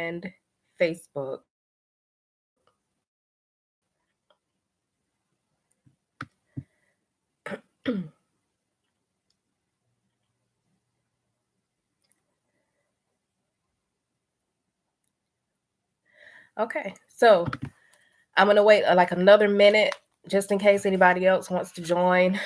and Facebook. Okay, so I'm gonna wait like another minute just in case anybody else wants to join.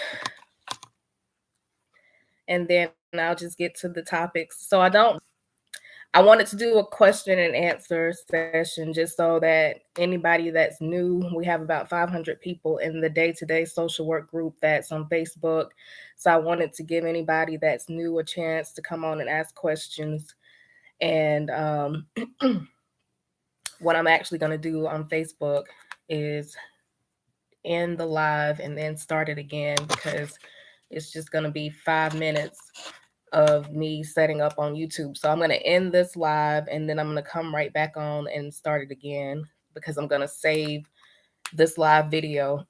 And then I'll just get to the topics. So I wanted to do a question and answer session just so that anybody that's new, we have about 500 people in the day-to-day social work group that's on Facebook. So I wanted to give anybody that's new a chance to come on and ask questions. And what I'm actually going to do on Facebook is end the live and then start it again, because it's just going to be 5 minutes of me setting up on YouTube. So I'm going to end this live and then I'm going to come right back on and start it again, because I'm going to save this live video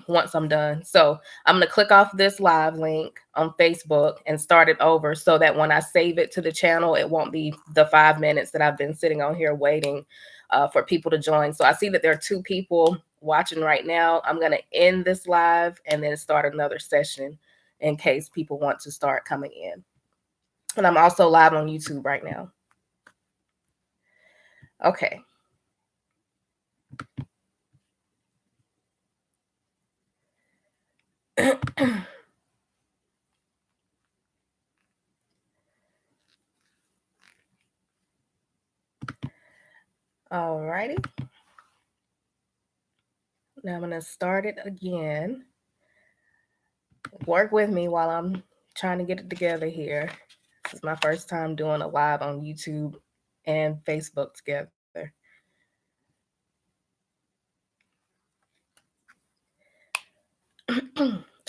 once I'm done. So I'm going to click off this live link on Facebook and start it over, so that when I save it to the channel, it won't be the 5 minutes that I've been sitting on here waiting for people to join. So I see that there are 2 people watching right now. I'm going to end this live and then start another session in case people want to start coming in. And I'm also live on YouTube right now. Okay. All righty. Now I'm going to start it again. Work with me while I'm trying to get it together here. This is my first time doing a live on YouTube and Facebook together.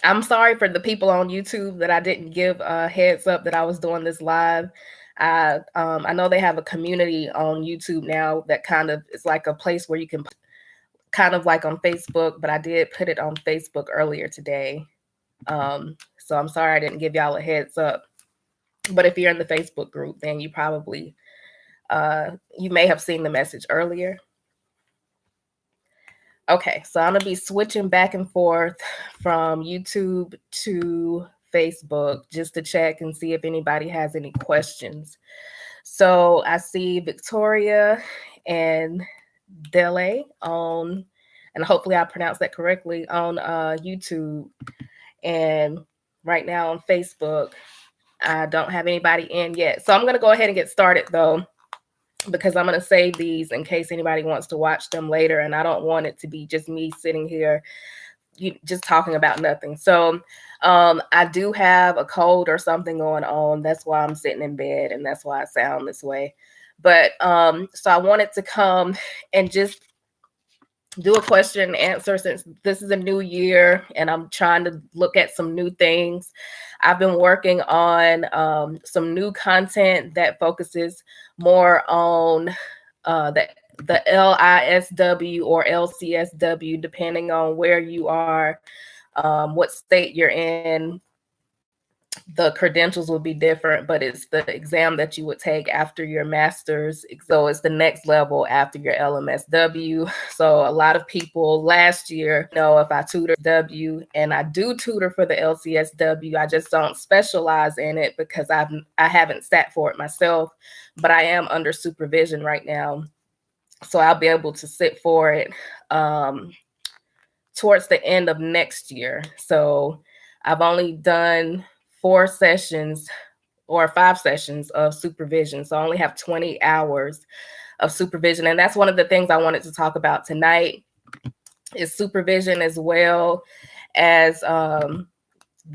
I'm sorry for the people on YouTube that I didn't give a heads up that I was doing this live. I know they have a community on YouTube now that kind of is like a place where you can, kind of like on Facebook, but I did put it on Facebook earlier today. So I'm sorry I didn't give y'all a heads up. But if you're in the Facebook group, then you probably, you may have seen the message earlier. Okay, so I'm gonna be switching back and forth from YouTube to Facebook just to check and see if anybody has any questions. So I see Victoria and Dele on, and hopefully I pronounced that correctly, on YouTube. And right now on Facebook, I don't have anybody in yet. So I'm gonna go ahead and get started though, because I'm going to save these in case anybody wants to watch them later. And I don't want it to be just me sitting here just talking about nothing. So I do have a cold or something going on. That's why I'm sitting in bed and that's why I sound this way. But so I wanted to come and just do a question and answer, since this is a new year and I'm trying to look at some new things. I've been working on some new content that focuses more on the LISW or LCSW, depending on where you are, what state you're in. The credentials will be different, but it's the exam that you would take after your master's. So it's the next level after your LMSW. So a lot of people last year know if I tutor W, and I do tutor for the LCSW. I just don't specialize in it because I haven't sat for it myself, but I am under supervision right now. So I'll be able to sit for it towards the end of next year. So I've only done 4 sessions or 5 sessions of supervision. So I only have 20 hours of supervision. And that's one of the things I wanted to talk about tonight, is supervision, as well as the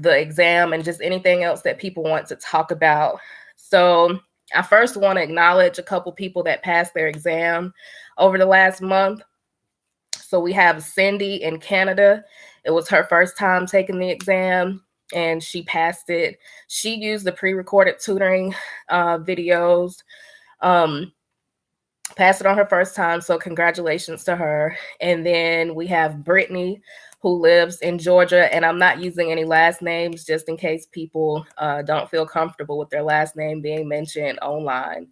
exam and just anything else that people want to talk about. So I first want to acknowledge a couple people that passed their exam over the last month. So we have Cindy in Canada. It was her first time taking the exam, and she passed it. She used the pre-recorded tutoring videos, passed it on her first time. So congratulations to her. And then we have Brittany, who lives in Georgia, and I'm not using any last names just in case people don't feel comfortable with their last name being mentioned online.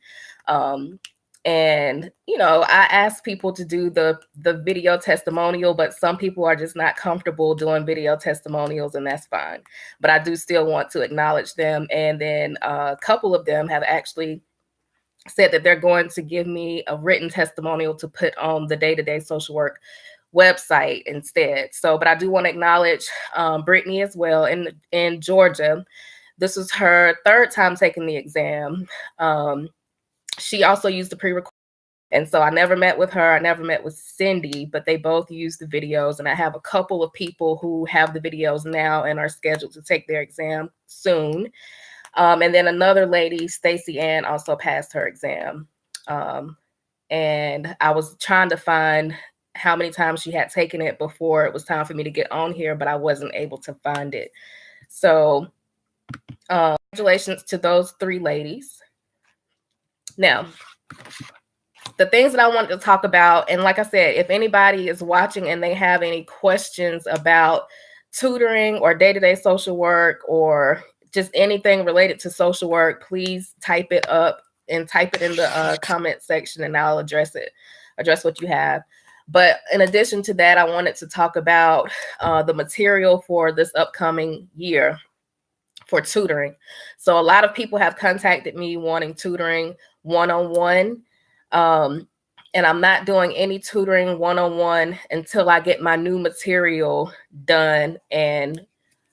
And, you know, I ask people to do the video testimonial, but some people are just not comfortable doing video testimonials, and that's fine. But I do still want to acknowledge them. And then a couple of them have actually said that they're going to give me a written testimonial to put on the Day-to-Day Social Work website instead. So, but I do want to acknowledge Brittany as well in Georgia. This was her third time taking the exam. She also used the pre-record. And so I never met with her. I never met with Cindy, but they both use the videos. And I have a couple of people who have the videos now and are scheduled to take their exam soon. And then another lady, Stacy Ann, also passed her exam. And I was trying to find how many times she had taken it before it was time for me to get on here, but I wasn't able to find it. So congratulations to those 3 ladies. Now, the things that I wanted to talk about, and like I said, if anybody is watching and they have any questions about tutoring or day-to-day social work or just anything related to social work, please type it up and type it in the comment section, and I'll address what you have. But in addition to that, I wanted to talk about the material for this upcoming year for tutoring. So a lot of people have contacted me wanting tutoring one-on-one. And I'm not doing any tutoring one-on-one until I get my new material done and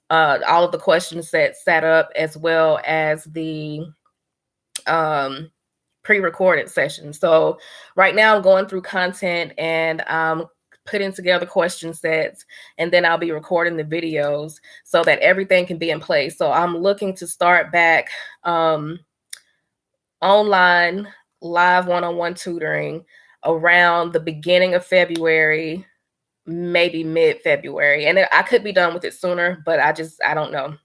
all of the question sets set up, as well as the pre-recorded session. So right now I'm going through content and I'm putting together question sets, and then I'll be recording the videos so that everything can be in place. So I'm looking to start back online live one-on-one tutoring around the beginning of February, maybe mid-February. And I could be done with it sooner, but I don't know.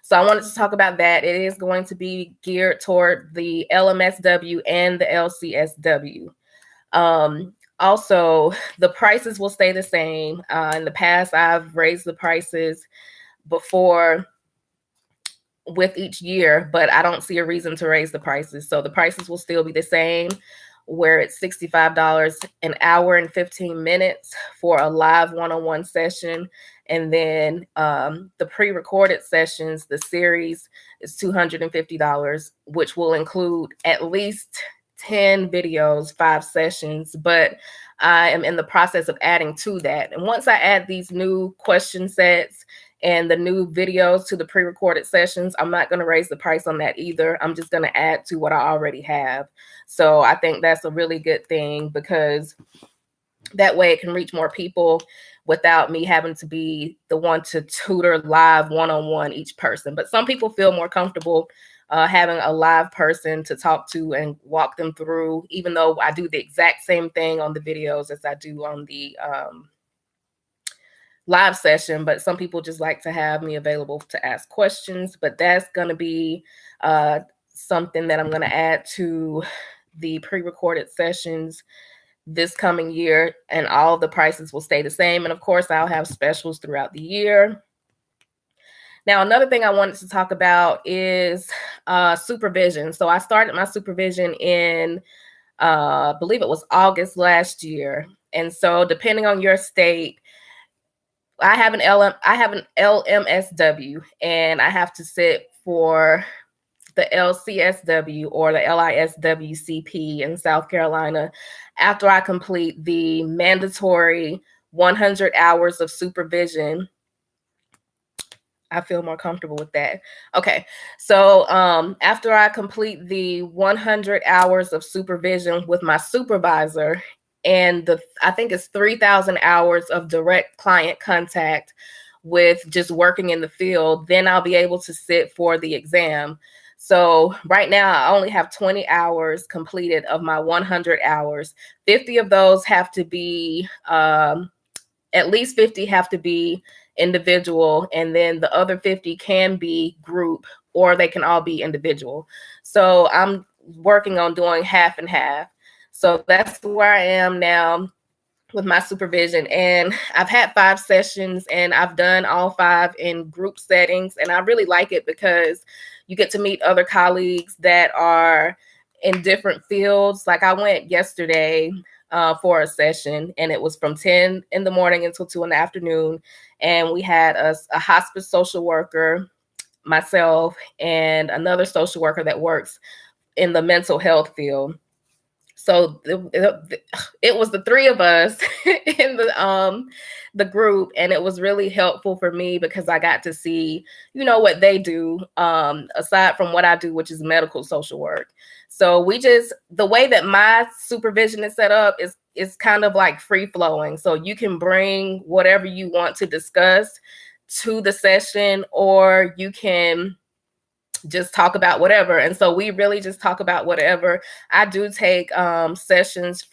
So I wanted to talk about that. It is going to be geared toward the LMSW and the LCSW. Also, the prices will stay the same. In the past, I've raised the prices before with each year, but I don't see a reason to raise the prices. So the prices will still be the same, where it's $65 an hour and 15 minutes for a live one-on-one session. And then the pre-recorded sessions, the series, is $250, which will include at least 10 videos, 5 sessions. But I am in the process of adding to that. And once I add these new question sets and the new videos to the pre-recorded sessions, I'm not going to raise the price on that either. I'm just going to add to what I already have. So I think that's a really good thing, because that way it can reach more people without me having to be the one to tutor live one-on-one each person. But some people feel more comfortable having a live person to talk to and walk them through, even though I do the exact same thing on the videos as I do on the live session. But some people just like to have me available to ask questions. But that's going to be something that I'm going to add to the pre-recorded sessions this coming year, and all the prices will stay the same. And of course, I'll have specials throughout the year. Now, another thing I wanted to talk about is supervision. So I started my supervision in, I believe it was August last year. And so depending on your state, I have an LMSW, and I have to sit for the LCSW or the LISWCP in South Carolina after I complete the mandatory 100 hours of supervision. I feel more comfortable with that. Okay, so after I complete the 100 hours of supervision with my supervisor, and I think it's 3,000 hours of direct client contact with just working in the field, then I'll be able to sit for the exam. So right now I only have 20 hours completed of my 100 hours. 50 of those have to be, at least 50 have to be individual, and then the other 50 can be group, or they can all be individual. So I'm working on doing half and half. So that's where I am now with my supervision. And I've had 5 sessions, and I've done all 5 in group settings. And I really like it because you get to meet other colleagues that are in different fields. Like I went yesterday for a session, and it was from 10 in the morning until 2 in the afternoon. And we had a hospice social worker, myself, and another social worker that works in the mental health field. So it was the three of us in the group, and it was really helpful for me because I got to see, you know, what they do aside from what I do, which is medical social work. So the way that my supervision is set up is kind of like free flowing. So you can bring whatever you want to discuss to the session, or you can just talk about whatever. And so we really just talk about whatever. I do take sessions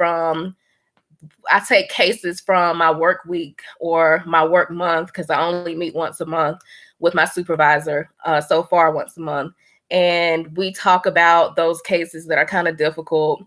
I take cases from my work week or my work month, because I only meet once a month with my supervisor, so far once a month. And we talk about those cases that are kind of difficult.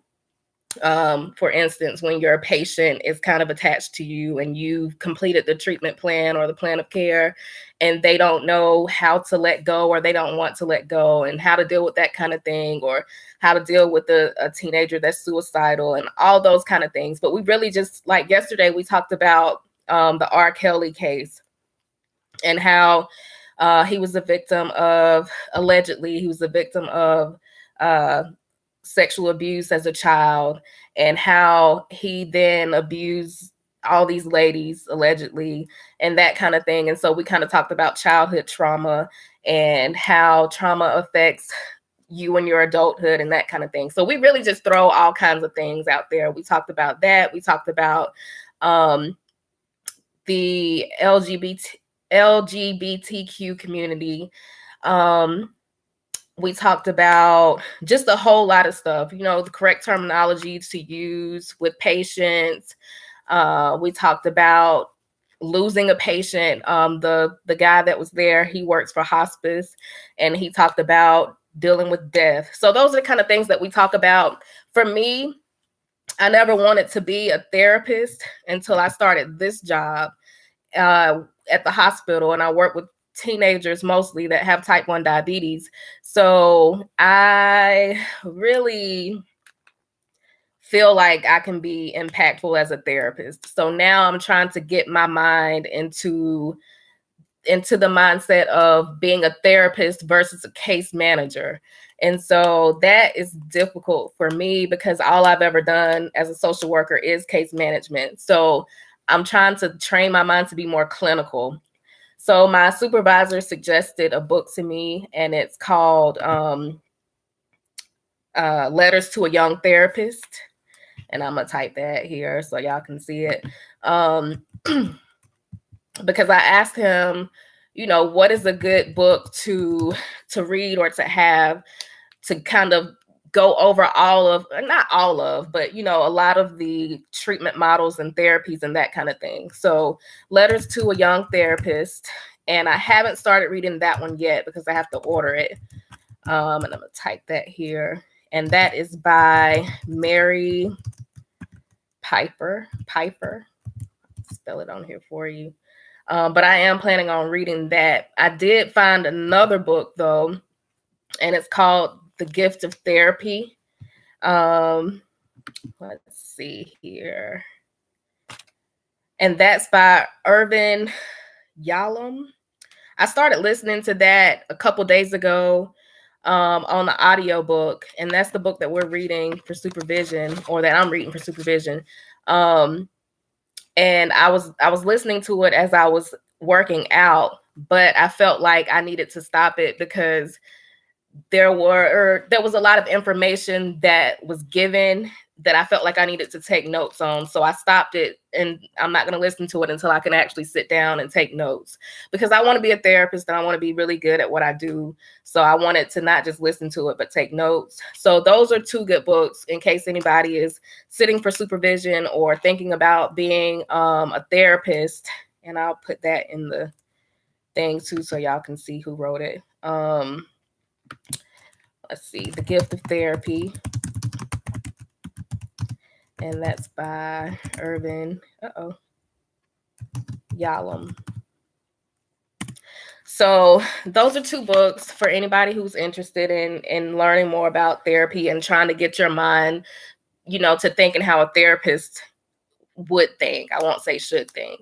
For instance, when your patient is kind of attached to you and you've completed the treatment plan or the plan of care, and they don't know how to let go, or they don't want to let go, and how to deal with that kind of thing, or how to deal with a teenager that's suicidal, and all those kind of things. But we really just, like yesterday, we talked about the R. Kelly case, and how he was a victim of, allegedly, he was a victim of sexual abuse as a child, and how he then abused all these ladies allegedly, and that kind of thing. And so we kind of talked about childhood trauma and how trauma affects you in your adulthood and that kind of thing. So we really just throw all kinds of things out there. We talked about that. We talked about the LGBTQ community. We talked about just a whole lot of stuff, you know, the correct terminology to use with patients. We talked about losing a patient. The guy that was there, he works for hospice, and he talked about dealing with death. So those are the kind of things that we talk about. For me, I never wanted to be a therapist until I started this job at the hospital, and I work with teenagers mostly that have type 1 diabetes. So I really feel like I can be impactful as a therapist. So now I'm trying to get my mind into the mindset of being a therapist versus a case manager. And so that is difficult for me because all I've ever done as a social worker is case management. So I'm trying to train my mind to be more clinical. So my supervisor suggested a book to me, and it's called Letters to a Young Therapist. And I'm going to type that here so y'all can see it. Because I asked him, you know, what is a good book to read or to have to kind of go over not all of, but, you know, a lot of the treatment models and therapies and that kind of thing. So Letters to a Young Therapist. And I haven't started reading that one yet because I have to order it. And I'm going to type that here. And that is by Mary Pipher. Spell it on here for you. But I am planning on reading that. I did find another book, though, and it's called The Gift of Therapy. Let's see here. And that's by Irvin Yalom. I started listening to that a couple days ago on the audiobook, and that's the book that we're reading for supervision, or that I'm reading for supervision. And I was listening to it as I was working out, but I felt like I needed to stop it because there was a lot of information that was given that I felt like I needed to take notes on. So I stopped it, and I'm not going to listen to it until I can actually sit down and take notes, because I want to be a therapist and I want to be really good at what I do. So I wanted to not just listen to it, but take notes. So those are two good books in case anybody is sitting for supervision or thinking about being a therapist. And I'll put that in the thing too, so y'all can see who wrote it. Let's see, The Gift of Therapy. And that's by Irvin Yalom. So those are 2 books for anybody who's interested in learning more about therapy and trying to get your mind, to thinking how a therapist would think. I won't say should think.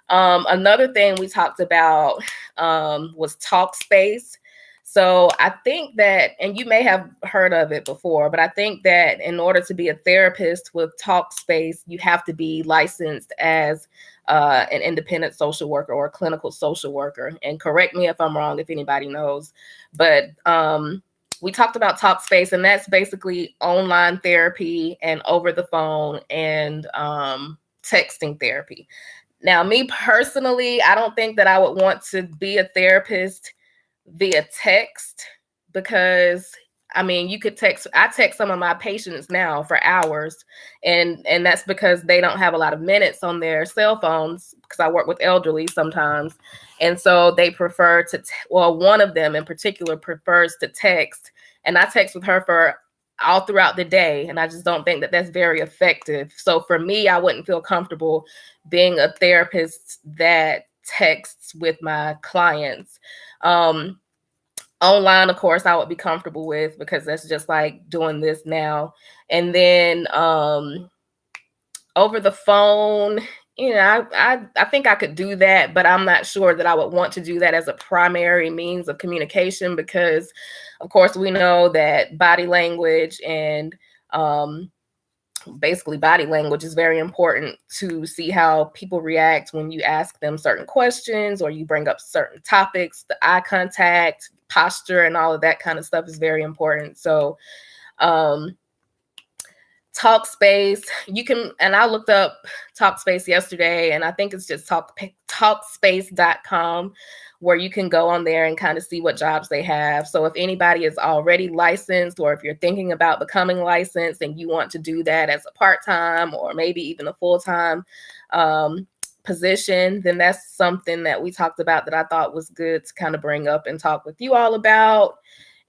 Another thing we talked about was Talkspace. So I think that, and you may have heard of it before, but I think that in order to be a therapist with Talkspace, you have to be licensed as an independent social worker or a clinical social worker. And correct me if I'm wrong, if anybody knows. But we talked about Talkspace, and that's basically online therapy and over the phone and texting therapy. Now, me personally, I don't think that I would want to be a therapist via text because you could I text some of my patients now for hours, and that's because they don't have a lot of minutes on their cell phones, because I work with elderly sometimes, and so they prefer to one of them in particular prefers to text, and I text with her for all throughout the day, and I just don't think that that's very effective. So for me, I wouldn't feel comfortable being a therapist that texts with my clients. Online, of course, I would be comfortable with, because that's just like doing this now. And then over the phone, I think I could do that, but I'm not sure that I would want to do that as a primary means of communication, because of course we know that body language and basically body language is very important to see how people react when you ask them certain questions or you bring up certain topics. The eye contact, posture, and all of that kind of stuff is very important. So Talkspace, you can, and I looked up Talkspace yesterday, and I think it's just talkspace.com, where you can go on there and kind of see what jobs they have. So if anybody is already licensed, or if you're thinking about becoming licensed and you want to do that as a part-time or maybe even a full-time position, then that's something that we talked about that I thought was good to kind of bring up and talk with you all about.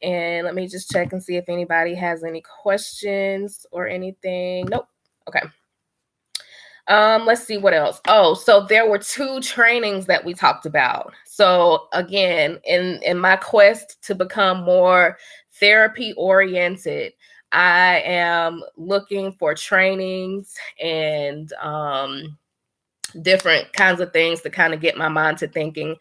And let me just check and see if anybody has any questions or anything. Nope. Okay. Let's see what else. Oh, so there were 2 trainings that we talked about. So again, in my quest to become more therapy oriented, I am looking for trainings and different kinds of things to kind of get my mind to thinking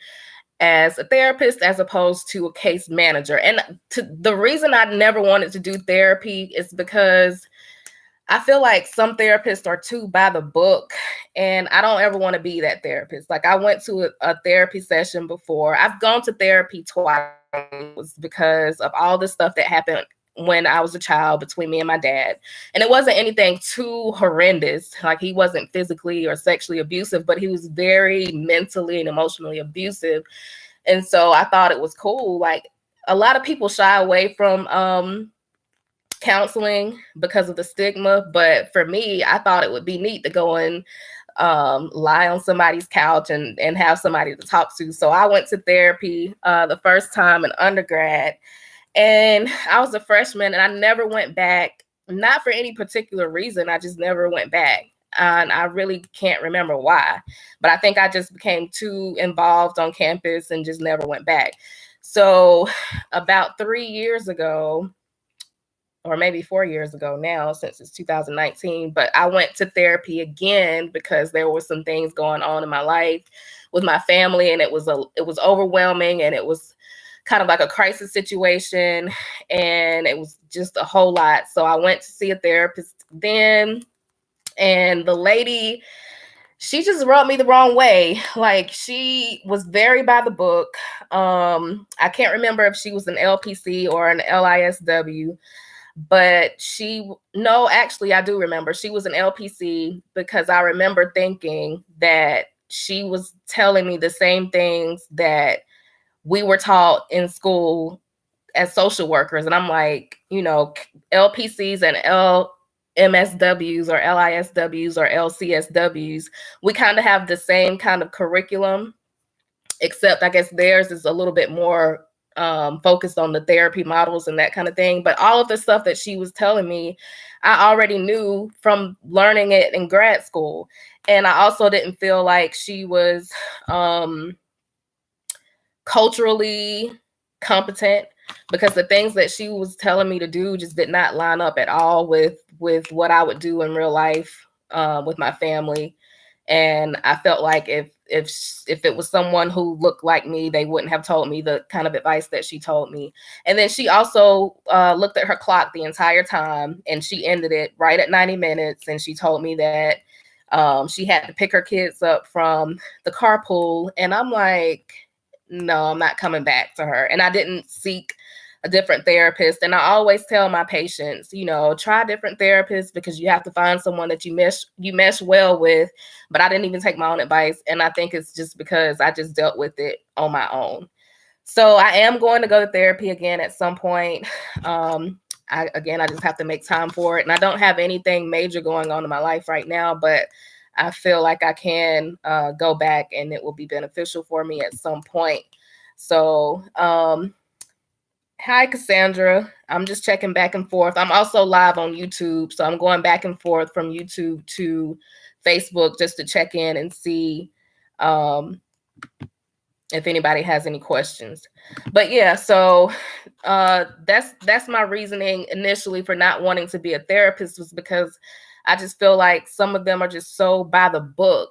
as a therapist as opposed to a case manager. And the reason I never wanted to do therapy is because I feel like some therapists are too by the book, and I don't ever want to be that therapist. Like, I went to a therapy session before. I've gone to therapy twice because of all the stuff that happened when I was a child between me and my dad. And it wasn't anything too horrendous. Like, he wasn't physically or sexually abusive, but he was very mentally and emotionally abusive. And so I thought it was cool. Like, a lot of people shy away from counseling because of the stigma, but for me, I thought it would be neat to go and lie on somebody's couch and have somebody to talk to. So I went to therapy the first time in undergrad, and I was a freshman, and I never went back, not for any particular reason. I just never went back. And I really can't remember why, but I think I just became too involved on campus and just never went back. So about 3 years ago, or maybe 4 years ago now, since it's 2019, but I went to therapy again because there were some things going on in my life with my family, and it was overwhelming, and it was kind of like a crisis situation, and it was just a whole lot. So I went to see a therapist then, and the lady, she just rubbed me the wrong way. Like, she was very by the book. I can't remember if she was an LPC or an LISW, but actually I do remember she was an LPC, because I remember thinking that she was telling me the same things that we were taught in school as social workers. And I'm like, LPCs and LMSWs or LISWs or LCSWs, we kind of have the same kind of curriculum, except I guess theirs is a little bit more focused on the therapy models and that kind of thing. But all of the stuff that she was telling me, I already knew from learning it in grad school. And I also didn't feel like she was culturally competent, because the things that she was telling me to do just did not line up at all with what I would do in real life with my family. And I felt like if it was someone who looked like me, they wouldn't have told me the kind of advice that she told me. And then she also looked at her clock the entire time, and she ended it right at 90 minutes. And she told me that she had to pick her kids up from the carpool. And I'm like, no, I'm not coming back to her. And I didn't seek a different therapist. And I always tell my patients, you know, try different therapists, because you have to find someone that you mesh well with. But I didn't even take my own advice. And I think it's just because I just dealt with it on my own. So I am going to go to therapy again at some point. I just have to make time for it. And I don't have anything major going on in my life right now, but I feel like I can go back, and it will be beneficial for me at some point. So, hi, Cassandra. I'm just checking back and forth. I'm also live on YouTube, so I'm going back and forth from YouTube to Facebook just to check in and see if anybody has any questions. But yeah, so that's my reasoning initially for not wanting to be a therapist, was because I just feel like some of them are just so by the book,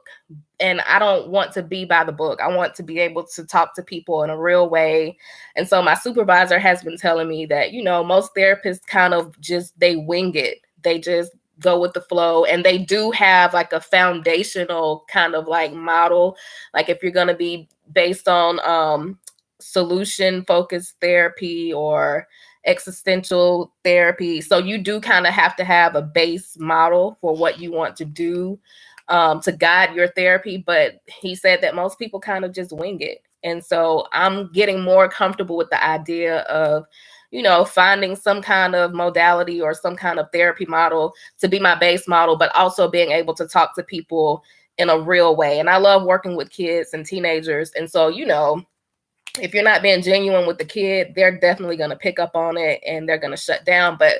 and I don't want to be by the book. I want to be able to talk to people in a real way. And so my supervisor has been telling me that, you know, most therapists kind of just, they wing it. They just go with the flow, and they do have like a foundational kind of like model. Like if you're going to be based on solution focused therapy or existential therapy. So you do kind of have to have a base model for what you want to do to guide your therapy. But he said that most people kind of just wing it. And so I'm getting more comfortable with the idea of, you know, finding some kind of modality or some kind of therapy model to be my base model, but also being able to talk to people in a real way. And I love working with kids and teenagers. And so, you know, if you're not being genuine with the kid, they're definitely going to pick up on it and they're going to shut down. But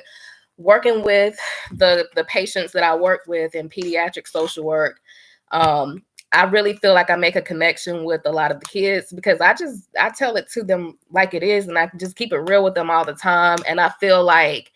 working with the patients that I work with in pediatric social work, I really feel like I make a connection with a lot of the kids, because I tell it to them like it is, and I just keep it real with them all the time. And I feel like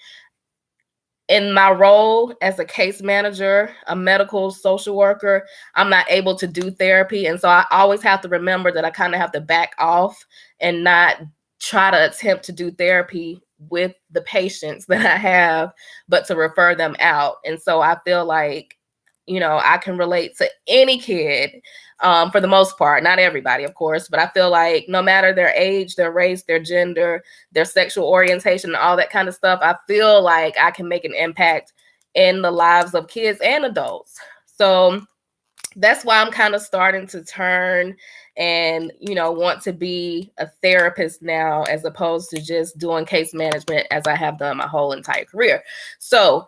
in my role as a case manager, a medical social worker, I'm not able to do therapy. And so I always have to remember that I kind of have to back off and not try to attempt to do therapy with the patients that I have, but to refer them out. And so I feel like, you know, I can relate to any kid for the most part, not everybody, of course, but I feel like no matter their age, their race, their gender, their sexual orientation, all that kind of stuff, I feel like I can make an impact in the lives of kids and adults. So that's why I'm kind of starting to turn and, you know, want to be a therapist now, as opposed to just doing case management as I have done my whole entire career. So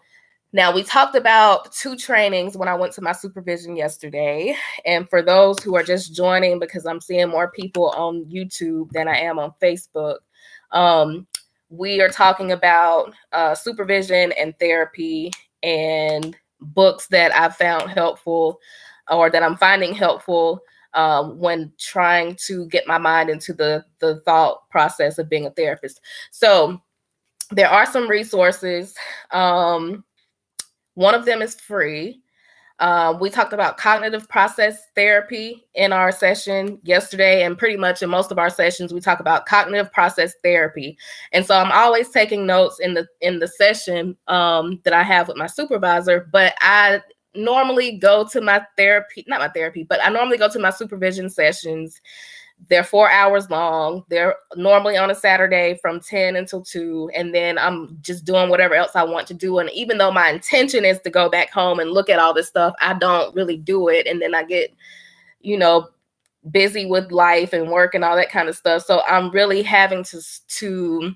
now, we talked about 2 trainings when I went to my supervision yesterday. And for those who are just joining, because I'm seeing more people on YouTube than I am on Facebook, we are talking about supervision and therapy and books that I've found helpful, or that I'm finding helpful when trying to get my mind into the thought process of being a therapist. So there are some resources. One of them is free. We talked about cognitive process therapy in our session yesterday, and pretty much in most of our sessions, we talk about cognitive process therapy. And so I'm always taking notes in the session that I have with my supervisor, but I normally go to my I normally go to my supervision sessions. They're 4 hours long. They're normally on a Saturday from 10 until 2. And then I'm just doing whatever else I want to do. And even though my intention is to go back home and look at all this stuff, I don't really do it. And then I get, you know, busy with life and work and all that kind of stuff. So I'm really having to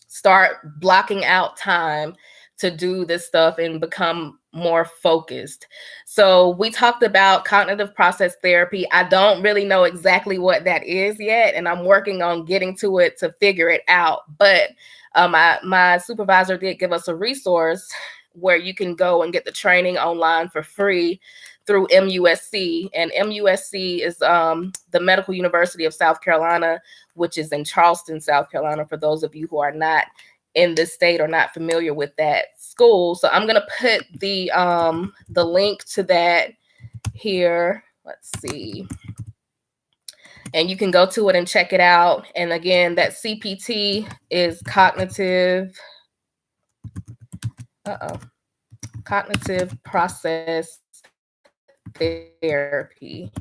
start blocking out time to do this stuff and become more focused. So we talked about cognitive process therapy. I don't really know exactly what that is yet, and I'm working on getting to it to figure it out. But my supervisor did give us a resource where you can go and get the training online for free through MUSC, and MUSC is the Medical University of South Carolina, which is in Charleston, South Carolina, for those of you who are not in this state or not familiar with that school. So I'm going to put the link to that here. Let's see. And you can go to it and check it out. And again, that CPT is cognitive process therapy.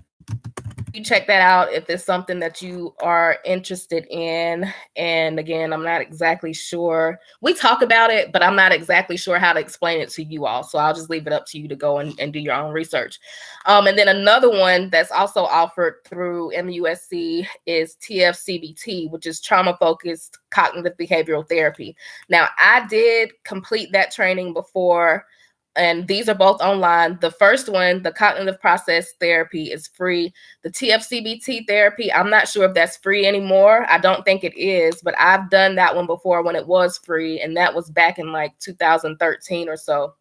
You check that out if it's something that you are interested in. And again, I'm not exactly sure. We talk about it, but I'm not exactly sure how to explain it to you all. So I'll just leave it up to you to go and do your own research. And then another one that's also offered through MUSC is TF-CBT, which is trauma-focused cognitive behavioral therapy. Now, I did complete that training before, and these are both online. The first one, the cognitive process therapy, is free. The TF-CBT therapy, I'm not sure if that's free anymore. I don't think it is, but I've done that one before when it was free, and that was back in like 2013 or so.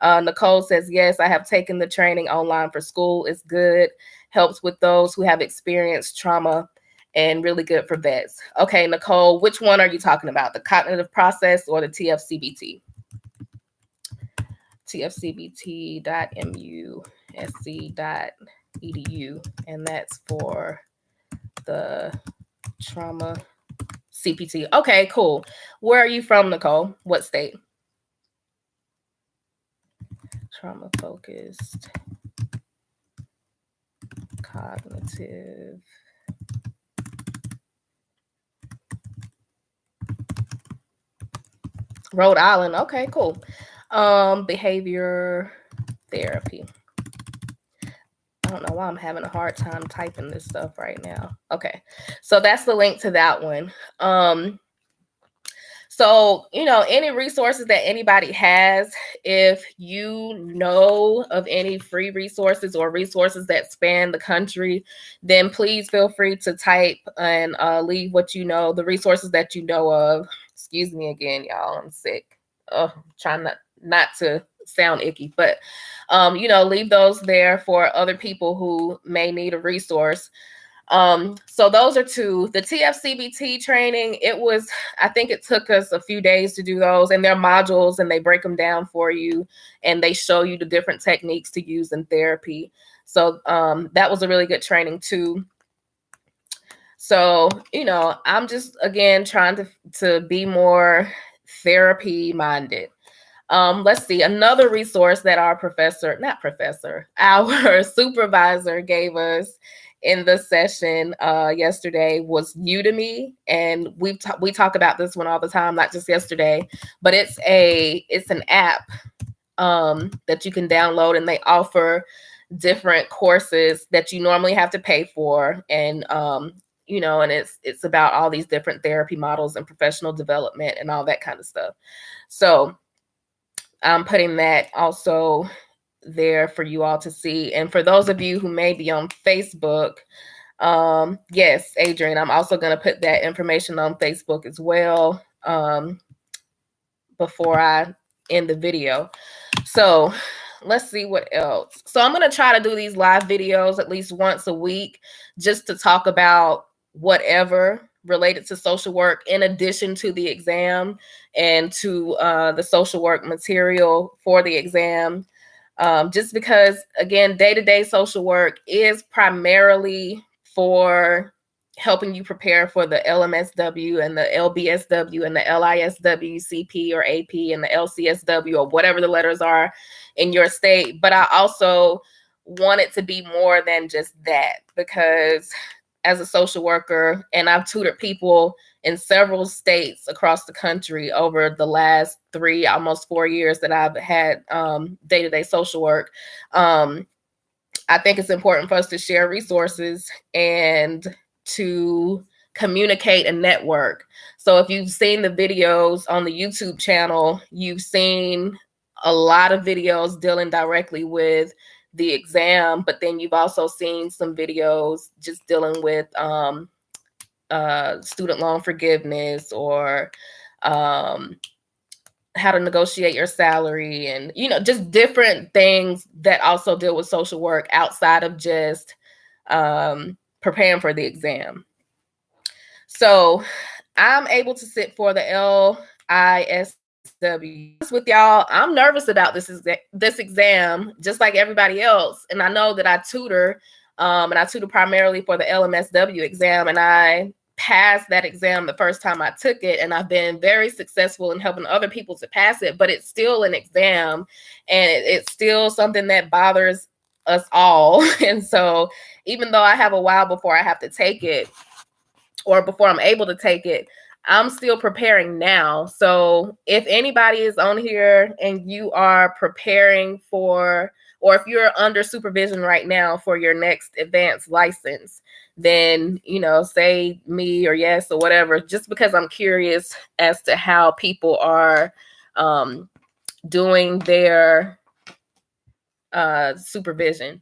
Nicole says, yes, I have taken the training online for school. It's good. Helps with those who have experienced trauma, and really good for vets. Okay, Nicole, which one are you talking about? The cognitive process or the TF-CBT? tfcbt.musc.edu, and that's for the trauma CPT. Okay, cool. Where are you from, Nicole? What state? Trauma focused cognitive Rhode Island. Okay, cool. Behavior therapy. I don't know why I'm having a hard time typing this stuff right now. Okay, so that's the link to that one. So, any resources that anybody has, if you know of any free resources or resources that span the country, then please feel free to type and leave what you know, the resources that you know of. Excuse me again, y'all, I'm sick. Trying not to sound icky, but leave those there for other people who may need a resource. So those are two. The TF-CBT training, I think it took us a few days to do those, and they're modules and they break them down for you and they show you the different techniques to use in therapy. So that was a really good training too. So, I'm just, again, trying to be more therapy minded. Let's see, another resource that our our supervisor gave us in the session yesterday was Udemy. And we talk about this one all the time, not just yesterday, but it's an app that you can download, and they offer different courses that you normally have to pay for. And and it's about all these different therapy models and professional development and all that kind of stuff. So I'm putting that also there for you all to see. And for those of you who may be on Facebook, yes, Adrian, I'm also going to put that information on Facebook as well before I end the video. So let's see what else. So I'm going to try to do these live videos at least once a week, just to talk about whatever related to social work, in addition to the exam and to the social work material for the exam. Just because, again, day-to-day social work is primarily for helping you prepare for the LMSW and the LBSW and the LISW, CP or AP, and the LCSW, or whatever the letters are in your state. But I also want it to be more than just that, because as a social worker, and I've tutored people in several states across the country over the last 3, almost 4 years that I've had day-to-day social work. I think it's important for us to share resources and to communicate and network. So if you've seen the videos on the YouTube channel, you've seen a lot of videos dealing directly with the exam, but then you've also seen some videos just dealing with student loan forgiveness or how to negotiate your salary, and, you know, just different things that also deal with social work outside of just preparing for the exam. So I'm able to sit for the LISW. With y'all, I'm nervous about this exam, just like everybody else. And I know that I tutor, and I tutor primarily for the LMSW exam, and I passed that exam the first time I took it, and I've been very successful in helping other people to pass it. But it's still an exam, and it's still something that bothers us all. And so even though I have a while before I have to take it, or before I'm able to take it, I'm still preparing now. So if anybody is on here and you are preparing for, or if you're under supervision right now for your next advanced license, then, you know, say me or yes or whatever, just because I'm curious as to how people are doing their supervision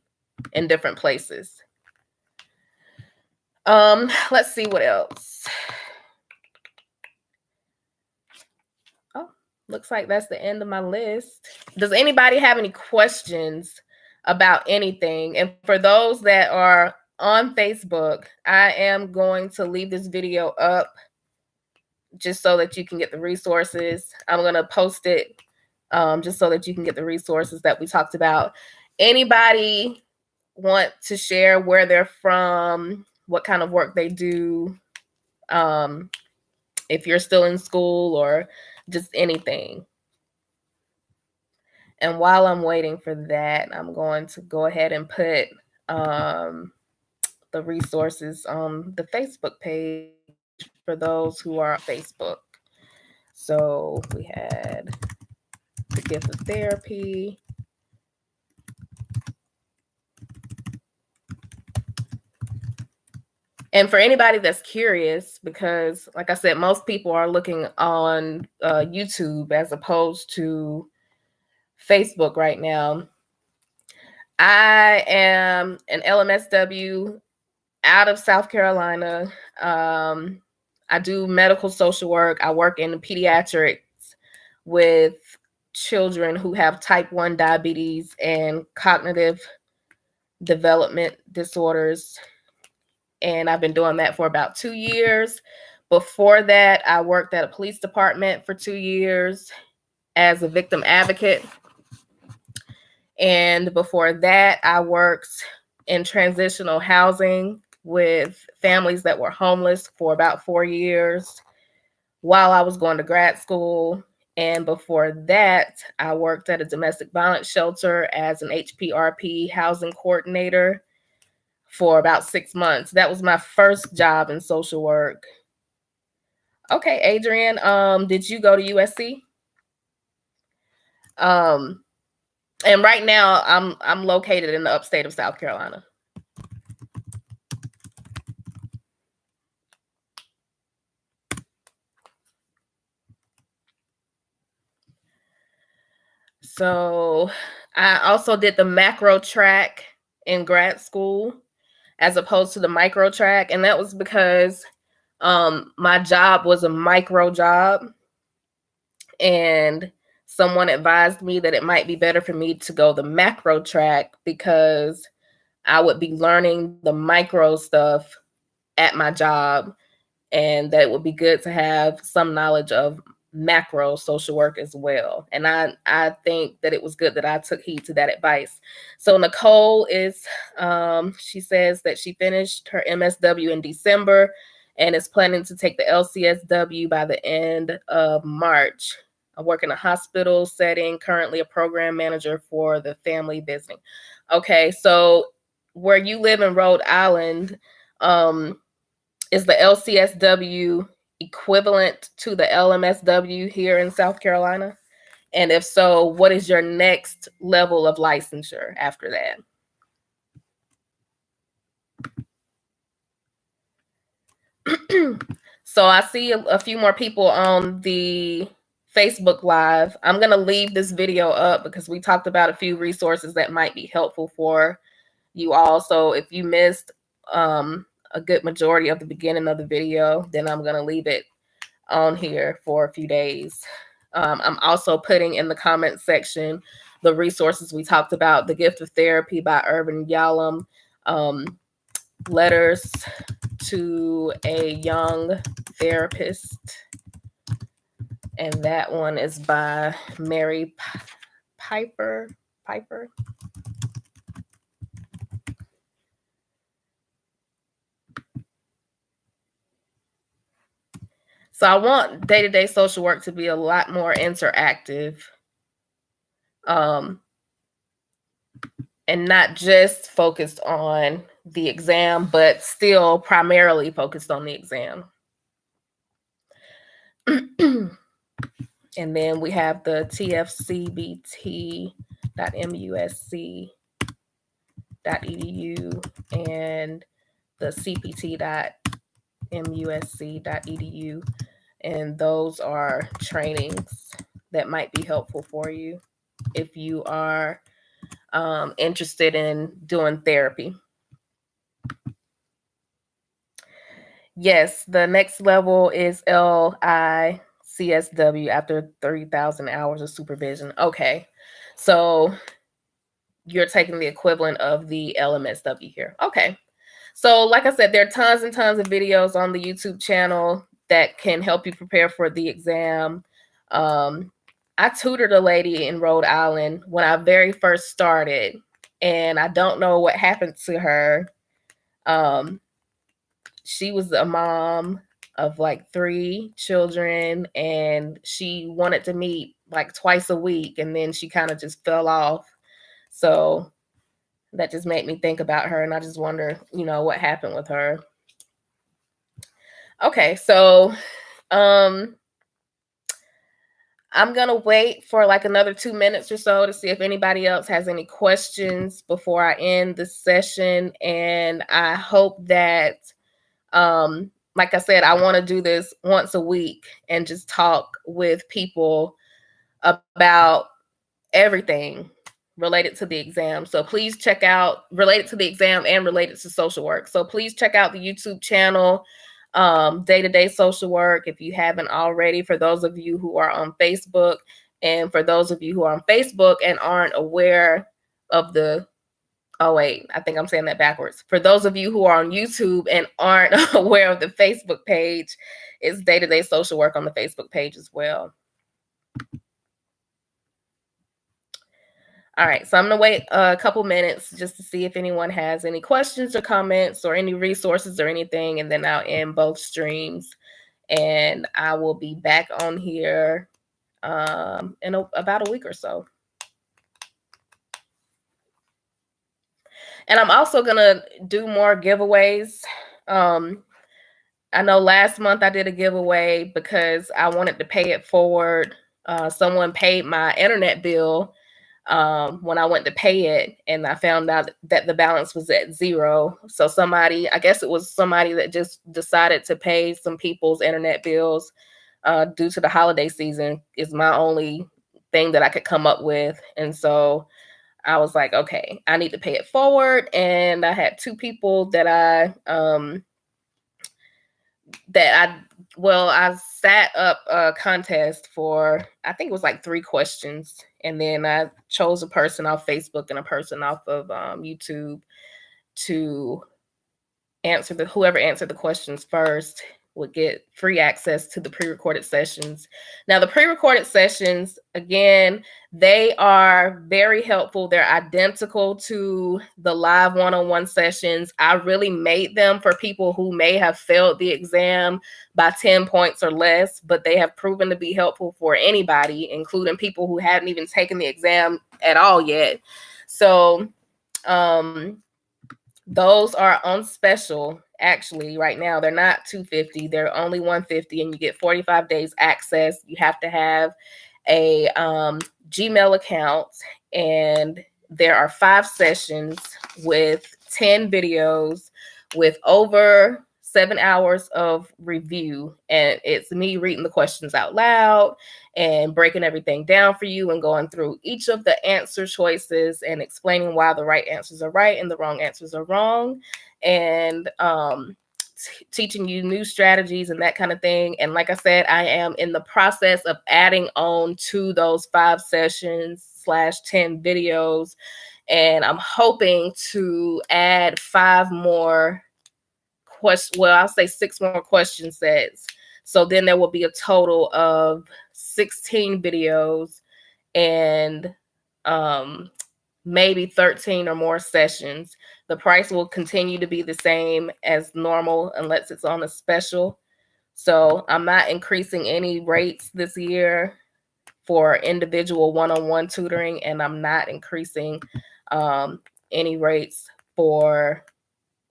in different places. Let's see what else. Oh, looks like that's the end of my list. Does anybody have any questions about anything? And for those that are on Facebook, I am going to leave this video up just so that you can get the resources. I'm going to post it just so that you can get the resources that we talked about. Anybody want to share where they're from, what kind of work they do, if you're still in school, or just anything? And while I'm waiting for that, I'm going to go ahead and put the resources on the Facebook page for those who are on Facebook. So we had the gift of therapy. And for anybody that's curious, because like I said, most people are looking on YouTube as opposed to Facebook right now. I am an LMSW out of South Carolina. I do medical social work. I work in pediatrics with children who have type 1 diabetes and cognitive development disorders. And I've been doing that for about 2 years. Before that, I worked at a police department for 2 years as a victim advocate. And before that, I worked in transitional housing with families that were homeless for about 4 years while I was going to grad school. And before that, I worked at a domestic violence shelter as an HPRP housing coordinator for about 6 months. That was my first job in social work. Okay, Adrian, did you go to USC? And right now I'm located in the upstate of South Carolina. So I also did the macro track in grad school as opposed to the micro track. And that was because my job was a micro job. And someone advised me that it might be better for me to go the macro track because I would be learning the micro stuff at my job, and that it would be good to have some knowledge of macro social work as well. And I think that it was good that I took heed to that advice. So Nicole is, she says that she finished her MSW in December and is planning to take the LCSW by the end of March. I work in a hospital setting, currently a program manager for the family visiting. Okay, so where you live in Rhode Island, is the LCSW equivalent to the LMSW here in South Carolina? And if so, what is your next level of licensure after that? So I see a few more people on the Facebook Live. I'm going to leave this video up because we talked about a few resources that might be helpful for you all. So if you missed a good majority of the beginning of the video, then I'm going to leave it on here for a few days. I'm also putting in the comment section the resources we talked about: The Gift of Therapy by Irvin Yalom, Letters to a Young Therapist, and that one is by Mary Pipher. So I want day-to-day social work to be a lot more interactive, and not just focused on the exam, but still primarily focused on the exam. And then we have the TF-CBT.musc.edu and the CPT.musc.edu. And those are trainings that might be helpful for you if you are interested in doing therapy. Yes, the next level is LICSW after 30,000 hours of supervision. Okay, so you're taking the equivalent of the LMSW here. Okay, so like I said, there are tons and tons of videos on the YouTube channel that can help you prepare for the exam. I tutored a lady in Rhode Island when I very first started, and I don't know what happened to her. She was a mom of like 3 children, and she wanted to meet like twice a week, and then she kind of just fell off. So that just made me think about her, and I just wonder, what happened with her. Okay, so I'm going to wait for like another 2 minutes or so to see if anybody else has any questions before I end the session. And I hope that, like I said, I want to do this once a week and just talk with people about everything related to the exam. So please check out, related to the exam and related to social work. So please check out the YouTube channel, Day-to-Day Social Work, if you haven't already, for those of you who are on Facebook. And for those of you who are on Facebook and aren't aware of the, oh wait, I think I'm saying that backwards. For those of you who are on YouTube and aren't aware of the Facebook page, it's Day-to-Day Social Work on the Facebook page as well. All right, so I'm going to wait a couple minutes just to see if anyone has any questions or comments or any resources or anything, and then I'll end both streams, and I will be back on here in about a week or so. And I'm also going to do more giveaways. I know last month I did a giveaway because I wanted to pay it forward. Someone paid my internet bill when I went to pay it, and I found out that the balance was at 0. So somebody, I guess it was somebody that just decided to pay some people's internet bills due to the holiday season is my only thing that I could come up with. And so I was like, okay, I need to pay it forward. And I had 2 people that I sat up a contest for, I think it was like 3 questions. And then I chose a person off Facebook and a person off of YouTube to answer whoever answered the questions first would get free access to the pre-recorded sessions. Now, the pre-recorded sessions, again, they are very helpful. They're identical to the live one-on-one sessions. I really made them for people who may have failed the exam by 10 points or less, but they have proven to be helpful for anybody, including people who hadn't even taken the exam at all yet. So those are on special. Actually, right now, they're not $250. They're only $150, and you get 45 days access. You have to have a Gmail account, and there are 5 sessions with 10 videos with over 7 hours of review. And it's me reading the questions out loud and breaking everything down for you and going through each of the answer choices and explaining why the right answers are right and the wrong answers are wrong. And teaching you new strategies and that kind of thing. And like I said, I am in the process of adding on to those 5 sessions / 10 videos. And I'm hoping to add 5 more I'll say 6 more question sets. So then there will be a total of 16 videos and maybe 13 or more sessions. The price will continue to be the same as normal unless it's on a special. So I'm not increasing any rates this year for individual one-on-one tutoring, and I'm not increasing any rates for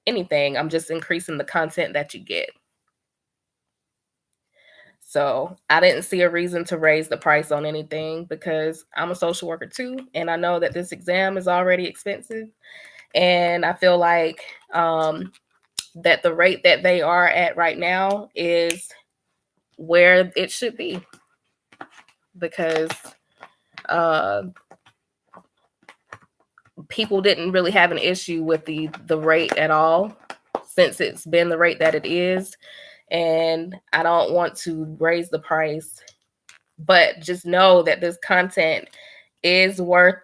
anything. I'm just increasing the content that you get. So I didn't see a reason to raise the price on anything because I'm a social worker too. And I know that this exam is already expensive. And I feel like that the rate that they are at right now is where it should be. Because people didn't really have an issue with the rate at all since it's been the rate that it is. And I don't want to raise the price, but just know that this content is worth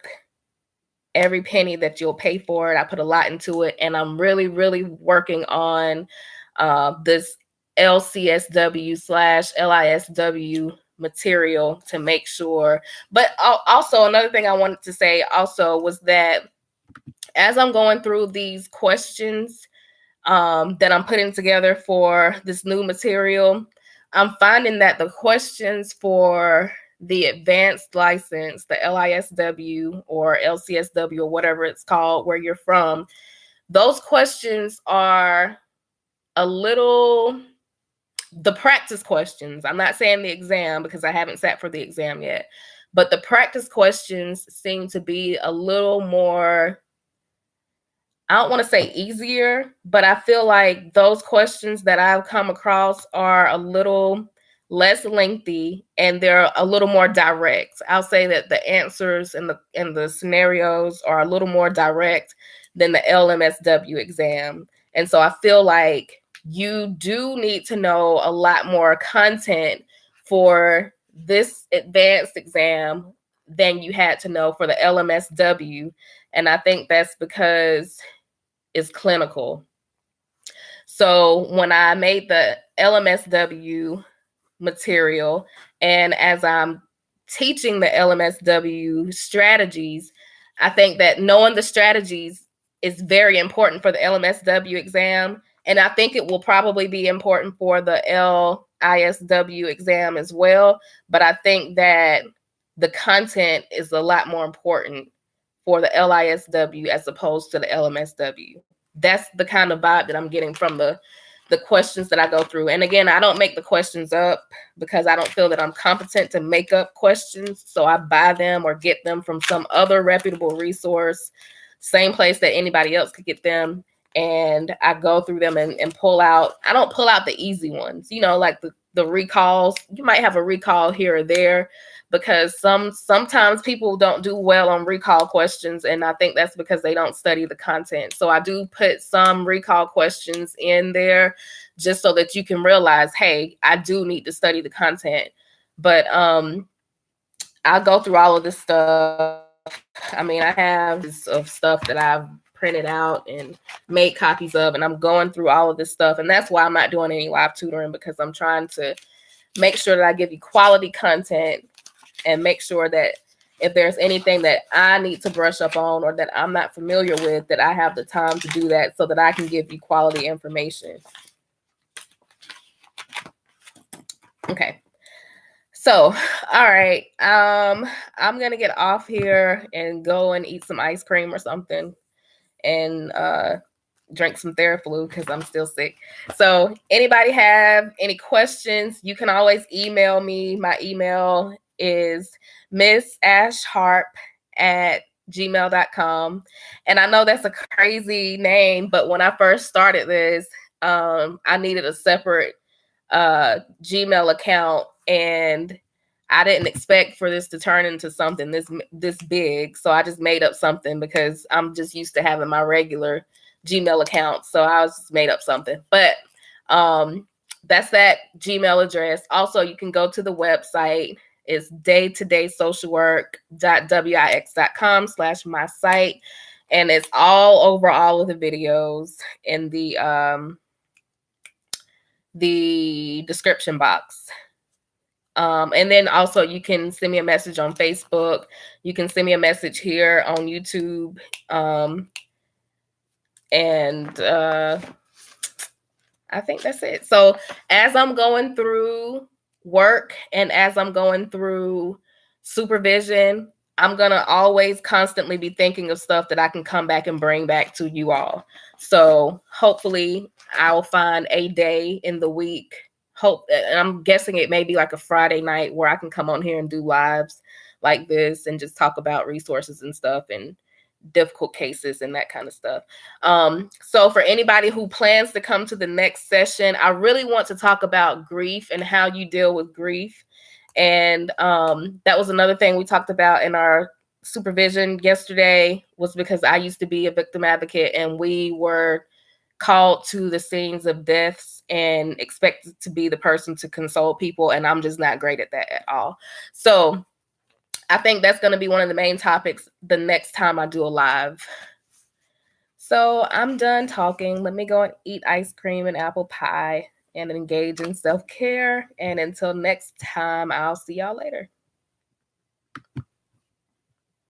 every penny that you'll pay for it. I put a lot into it, and I'm really, really working on this LCSW / LISW material to make sure. But also another thing I wanted to say also was that as I'm going through these questions that I'm putting together for this new material, I'm finding that the questions for the advanced license, the LISW or LCSW or whatever it's called, where you're from, those questions are a little, the practice questions. I'm not saying the exam because I haven't sat for the exam yet, but the practice questions seem to be a little more, I don't want to say easier, but I feel like those questions that I've come across are a little less lengthy and they're a little more direct. I'll say that the answers and the scenarios are a little more direct than the LMSW exam. And so I feel like you do need to know a lot more content for this advanced exam than you had to know for the LMSW. And I think that's because it's clinical. So when I made the LMSW material, and as I'm teaching the LMSW strategies, I think that knowing the strategies is very important for the LMSW exam. And I think it will probably be important for the LISW exam as well. But I think that the content is a lot more important for the LISW as opposed to the LMSW. That's the kind of vibe that I'm getting from the questions that I go through. And again, I don't make the questions up because I don't feel that I'm competent to make up questions. So I buy them or get them from some other reputable resource, same place that anybody else could get them. And I go through them and pull out. I don't pull out the easy ones, like the recalls. You might have a recall here or there because sometimes people don't do well on recall questions. And I think that's because they don't study the content. So I do put some recall questions in there just so that you can realize, hey, I do need to study the content. But I'll go through all of this stuff. I mean, I have this of stuff that I've printed out and made copies of, and I'm going through all of this stuff. And that's why I'm not doing any live tutoring, because I'm trying to make sure that I give you quality content and make sure that if there's anything that I need to brush up on or that I'm not familiar with, that I have the time to do that so that I can give you quality information. Okay. So, all right. I'm going to get off here and go and eat some ice cream or something and drink some Theraflu because I'm still sick. So anybody have any questions, you can always email me. My email is missashharp@gmail.com. And I know that's a crazy name, but when I first started this, I needed a separate Gmail account, and I didn't expect for this to turn into something this big. So I just made up something because I'm just used to having my regular Gmail account. So I just made up something. But That's that Gmail address. Also, you can go to the website. It's daytodaysocialwork.wix.com/my-site. And it's all over all of the videos in the description box. And then also you can send me a message on Facebook. You can send me a message here on YouTube. And I think that's it. So as I'm going through work and as I'm going through supervision, I'm going to always constantly be thinking of stuff that I can come back and bring back to you all. So hopefully I'll find a day in the week. And I'm guessing it may be like a Friday night where I can come on here and do lives like this and just talk about resources and stuff and difficult cases and that kind of stuff. So for anybody who plans to come to the next session, I really want to talk about grief and how you deal with grief. And that was another thing we talked about in our supervision yesterday, was because I used to be a victim advocate and we were called to the scenes of deaths and expected to be the person to console people. And I'm just not great at that at all. So I think that's going to be one of the main topics the next time I do a live. So I'm done talking. Let me go and eat ice cream and apple pie and engage in self-care. And until next time, I'll see y'all later.